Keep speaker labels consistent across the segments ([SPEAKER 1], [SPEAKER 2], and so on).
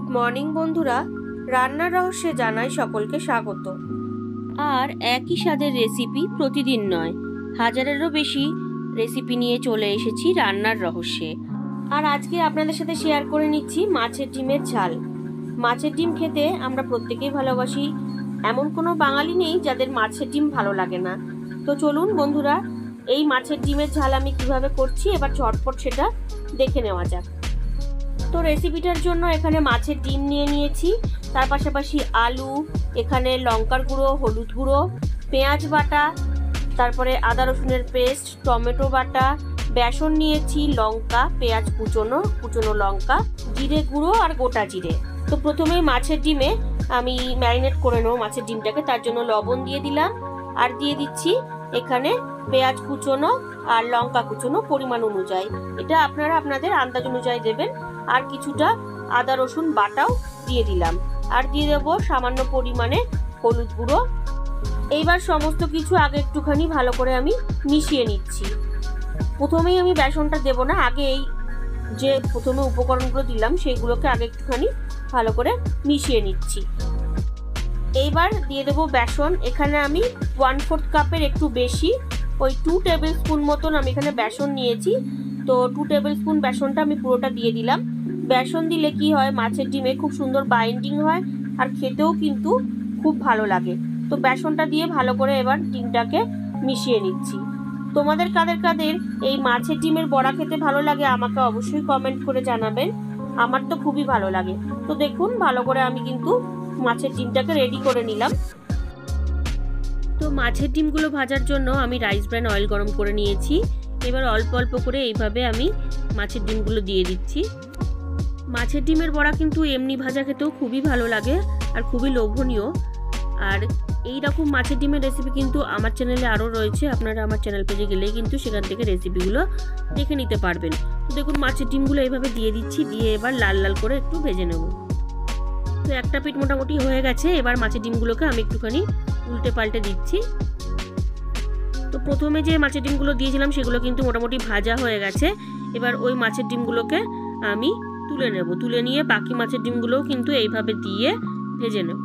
[SPEAKER 1] Good morning বন্ধুরা, রান্নার রহস্যে জানাই সকলকে স্বাগত। আর একই স্বাদের রেসিপি প্রতিদিন নয়, হাজারেরও বেশি রেসিপি নিয়ে চলে এসেছি রান্নার রহস্যে। আর আজকে আপনাদের সাথে শেয়ার করে নিচ্ছি মাছের ডিমের ঝাল। মাছের ডিম খেতে আমরা প্রত্যেকেই ভালোবাসি, এমন কোনো বাঙালি নেই যাদের মাছের ডিম ভালো লাগে না। তো চলুন বন্ধুরা, এই মাছের ডিমের ঝাল আমি কিভাবে করছি এবার ঝটপট সেটা দেখে নেওয়া যাক। তো রেসিপিটার জন্য এখানে মাছের ডিম নিয়ে নিয়েছি, তার পাশাপাশি আলু, এখানে লঙ্কার গুঁড়ো, হলুদ গুঁড়ো, পেঁয়াজ বাটা, তারপরে আদা রসুনের পেস্ট, টমেটো বাটা, বেসন নিয়েছি, লঙ্কা, পেঁয়াজ কুচনো লঙ্কা, জিরে গুঁড়ো আর গোটা জিরে। তো প্রথমেই মাছের ডিমে আমি ম্যারিনেট করে নেবো মাছের ডিমটাকে, তার জন্য লবণ দিয়ে দিলাম আর দিয়ে দিচ্ছি এখানে পেঁয়াজ কুচনো আর লঙ্কা কুচনো পরিমাণ অনুযায়ী। এটা আপনারা আপনাদের আন্দাজ অনুযায়ী দেবেন। আর কিছুটা আদা রসুন বাটাও দিয়ে দিলাম আর দিয়ে দেবো সামান্য পরিমাণে হলুদ গুঁড়ো। এইবার সমস্ত কিছু আগে একটুখানি ভালো করে আমি মিশিয়ে নিচ্ছি। প্রথমেই আমি বেসনটা দেবো না, আগে এই যে প্রথমে উপকরণগুলো দিলাম সেইগুলোকে আগে একটুখানি ভালো করে মিশিয়ে নিচ্ছি। এইবার দিয়ে দেবো বেসন। এখানে আমি 1/4 কাপের একটু বেশি, ওই 2 টেবিল স্পুন মতন আমি এখানে বেসন নিয়েছি। তো 2 টেবিল স্পুন বেসনটা আমি পুরোটা দিয়ে দিলাম। বেসন দিলে কি হয়, মাছের ডিমে খুব সুন্দর বাইন্ডিং হয় আর খেতেও কিন্তু খুব ভালো লাগে। তো বেসনটা দিয়ে ভালো করে এবার ডিমটাকে মিশিয়ে নিচ্ছি। তোমাদের কাদের কাদের এই মাছের ডিমের বড়া খেতে ভালো লাগে আমাকে অবশ্যই কমেন্ট করে জানাবেন। আমার তো খুবই ভালো লাগে। তো দেখুন ভালো করে আমি কিন্তু মাছের ডিমটাকে রেডি করে নিলাম। তো মাছের ডিমগুলো ভাজার জন্য আমি রাইস ব্র্যান অয়েল গরম করে নিয়েছি। এবার অল্প অল্প করে এইভাবে আমি মাছের ডিমগুলো দিয়ে দিচ্ছি। মাছের ডিমের বড়া কিন্তু এমনি ভাজা খেতেও খুবই ভালো লাগে আর খুবই লোভনীয়। আর এই রকম মাছের ডিমের রেসিপি কিন্তু আমার চ্যানেলে আরও রয়েছে, আপনারা আমার চ্যানেল পেজে গেলেই কিন্তু সেখান থেকে রেসিপিগুলো দেখে নিতে পারবেন। তো দেখুন মাছের ডিমগুলো এইভাবে দিয়ে দিচ্ছি, দিয়ে এবার লাল লাল করে একটু ভেজে নেব। তো একটা পিঠ মোটামুটি হয়ে গেছে, এবার মাছের ডিমগুলোকে আমি একটুখানি উল্টে পাল্টে দিচ্ছি। তো প্রথমে যে মাছের ডিমগুলো দিয়েছিলাম সেগুলো কিন্তু মোটামুটি ভাজা হয়ে গেছে। এবার ওই মাছের ডিমগুলোকে আমি তুলে নেব, তুলে নিয়ে বাকি মাছের ডিমগুলোও কিন্তু এইভাবে দিয়ে ভেজে নেব।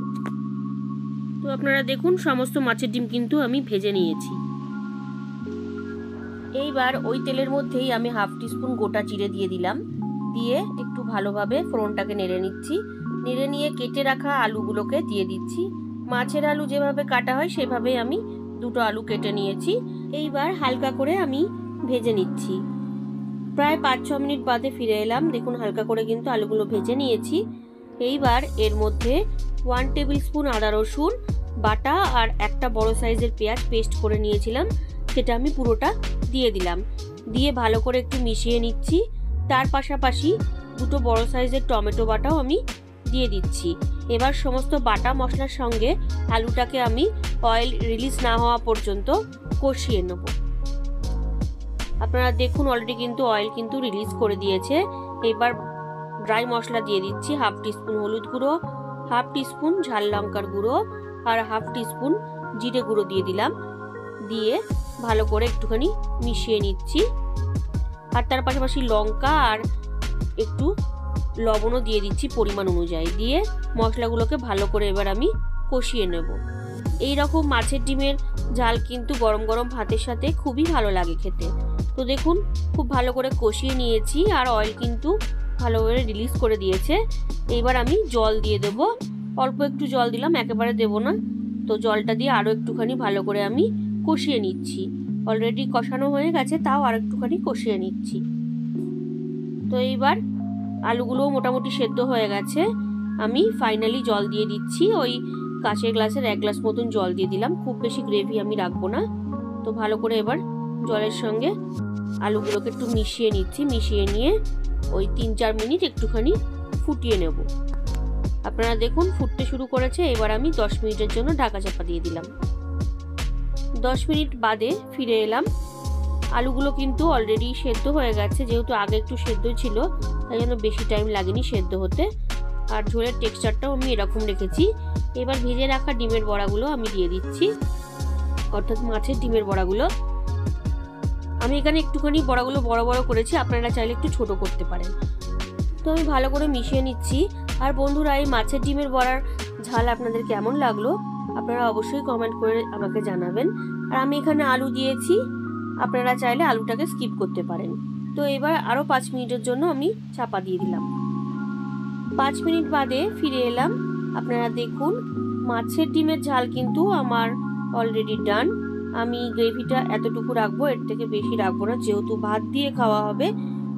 [SPEAKER 1] তো আপনারা দেখুন সমস্ত মাছের ডিম কিন্তু আমি ভেজে নিয়েছি। এইবার ওই তেলের মধ্যেই আমি 1/2 টিস্পুন গোটা জিরে দিয়ে দিলাম, দিয়ে একটু ভালোভাবে ফোড়নটাকে নেড়ে নিচ্ছি। নেড়ে নিয়ে কেটে রাখা আলুগুলোকে দিয়ে দিচ্ছি। মাছের আলু যেভাবে কাটা হয় সেভাবেই আমি 2টো আলু কেটে নিয়েছি। এইবার হালকা করে আমি ভেজে নিচ্ছি। প্রায় 5-6 মিনিট বাদে ফিরে এলাম। দেখুন হালকা করে কিন্তু আলুগুলো ভেজে নিয়েছি। এইবার এর মধ্যে 1 টেবিল স্পুন আদা রসুন বাটা আর একটা বড় সাইজের পেঁয়াজ পেস্ট করে নিয়েছিলাম, সেটা আমি পুরোটা দিয়ে দিলাম। দিয়ে ভালো করে একটু মিশিয়ে নিচ্ছি। তার পাশাপাশি 2টো বড় সাইজের টমেটো বাটাও আমি দিয়ে দিচ্ছি। এবার সমস্ত বাটা মশলার সঙ্গে আলুটাকে আমি অয়েল রিলিজ না হওয়া পর্যন্ত কষিয়ে নেব। আপনারা দেখুন অলরেডি কিন্তু অয়েল কিন্তু রিলিজ করে দিয়েছে। এবার ড্রাই মশলা দিয়ে দিচ্ছি। 1/2 টিস্পুন হলুদ গুঁড়ো, 1/2 টিস্পুন ঝাল লঙ্কার গুঁড়ো আর 1/2 টিস্পুন জিরে গুঁড়ো দিয়ে দিলাম। দিয়ে ভালো করে একটুখানি মিশিয়ে নিচ্ছি। আর তার পাশাপাশি লঙ্কা আর একটু লবণও দিয়ে দিচ্ছি পরিমাণ অনুযায়ী। দিয়ে মশলাগুলোকে ভালো করে এবার আমি কষিয়ে নেব। এই রকম মাছের ডিমের ঝাল কিন্তু গরম গরম ভাতের সাথে খুবই ভালো লাগে খেতে। তো দেখুন খুব ভালো করে কষিয়ে নিয়েছি আর অয়েল কিন্তু ভালো করে রিলিজ করে দিয়েছে। এইবার আমি জল দিয়ে দেব। অল্প একটু জল দিলাম, একেবারে দেব না। তো জলটা দিয়ে আরও একটুখানি ভালো করে আমি কষিয়ে নিচ্ছি। অলরেডি কষানো হয়ে গেছে, তাও আর একটুখানি কষিয়ে নিচ্ছি। তো এইবার আলুগুলোও মোটামুটি সেদ্ধ হয়ে গেছে। আমি ফাইনালি জল দিয়ে দিচ্ছি। ওই কাঁচের গ্লাসের 1 গ্লাস মতন জল দিয়ে দিলাম, খুব বেশি গ্রেভি আমি রাখবো না। তো ভালো করে এবার জলের সঙ্গে আলুগুলোকে একটু মিশিয়ে নিচ্ছি। মিশিয়ে নিয়ে ওই 3-4 মিনিট একটুখানি ফুটিয়ে নেব। আপনারা দেখুন ফুটতে শুরু করেছে। এবার আমি 10 মিনিটের জন্য ঢাকা চাপা দিয়ে দিলাম। 10 মিনিট বাদে ফিরে এলাম। আলুগুলো কিন্তু অলরেডি সেদ্ধ হয়ে গেছে, যেহেতু আগে একটু সেদ্ধ ছিল তাই জন্য বেশি টাইম লাগেনি সেদ্ধ হতে। আর ঝোলের টেক্সচারটাও আমি এরকম রেখেছি। এবার ভেজে রাখা ডিমের বড়াগুলো আমি দিয়ে দিচ্ছি, অর্থাৎ মাছের ডিমের বড়াগুলো। আমি এখানে একটুখানি বড়াগুলো বড় বড় করেছি, আপনারা চাইলে একটু ছোট করতে পারেন। তো আমি ভালো করে মিশিয়ে নিচ্ছি। আর বন্ধুরা, এই মাছের ডিমের বড়ার ঝাল আপনাদের কেমন লাগলো আপনারা অবশ্যই কমেন্ট করে আমাকে জানাবেন। আর আমি এখানে আলু দিয়েছি, আপনারা চাইলে আলুটাকে স্কিপ করতে পারেন। তো এবার আরও 5 মিনিটের জন্য আমি চাপা দিয়ে দিলাম। 5 মিনিট বাদে ফিরে এলাম। আপনারা দেখুন, মাছের ডিমের ঝাল কিন্তু আমার অলরেডি ডান। আমি গ্রেভিটা এতটুকু রাখবো, এর থেকে বেশি রাখবো না, যেহেতু ভাত দিয়ে খাওয়া হবে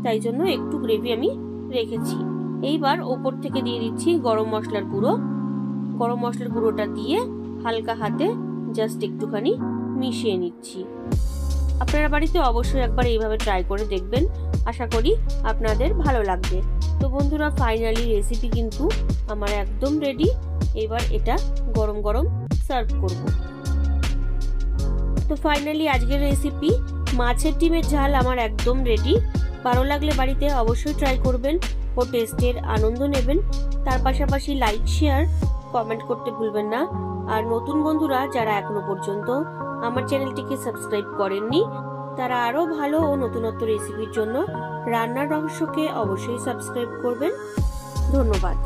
[SPEAKER 1] তাই জন্য একটু গ্রেভি আমি রেখেছি। এইবার ওপর থেকে দিয়ে দিচ্ছি গরম মশলার গুঁড়ো। গরম মশলার গুঁড়োটা দিয়ে হালকা হাতে জাস্ট একটুখানি মিশিয়ে নিচ্ছি। আপনারা বাড়িতে অবশ্যই একবার এইভাবে ট্রাই করে দেখবেন, আশা করি আপনাদের ভালো লাগবে। তো বন্ধুরা, ফাইনালি রেসিপি কিন্তু আমার একদম রেডি। এবার এটা গরম গরম সার্ভ করব। তো ফাইনালি আজকের রেসিপি মাছের ডিমের ঝাল আমার একদম রেডি। ভালো লাগলে বাড়িতে অবশ্যই ট্রাই করবেন ও টেস্টের আনন্দ নেবেন। তার পাশাপাশি লাইক, শেয়ার, কমেন্ট করতে ভুলবেন না। আর নতুন বন্ধুরা যারা এখনো পর্যন্ত আমার চ্যানেলটিকে সাবস্ক্রাইব করেননি, তারা আরো ভালো ও নতুনত্ব রেসিপির জন্য রান্নার রহস্যকে অবশ্যই সাবস্ক্রাইব করবেন। ধন্যবাদ।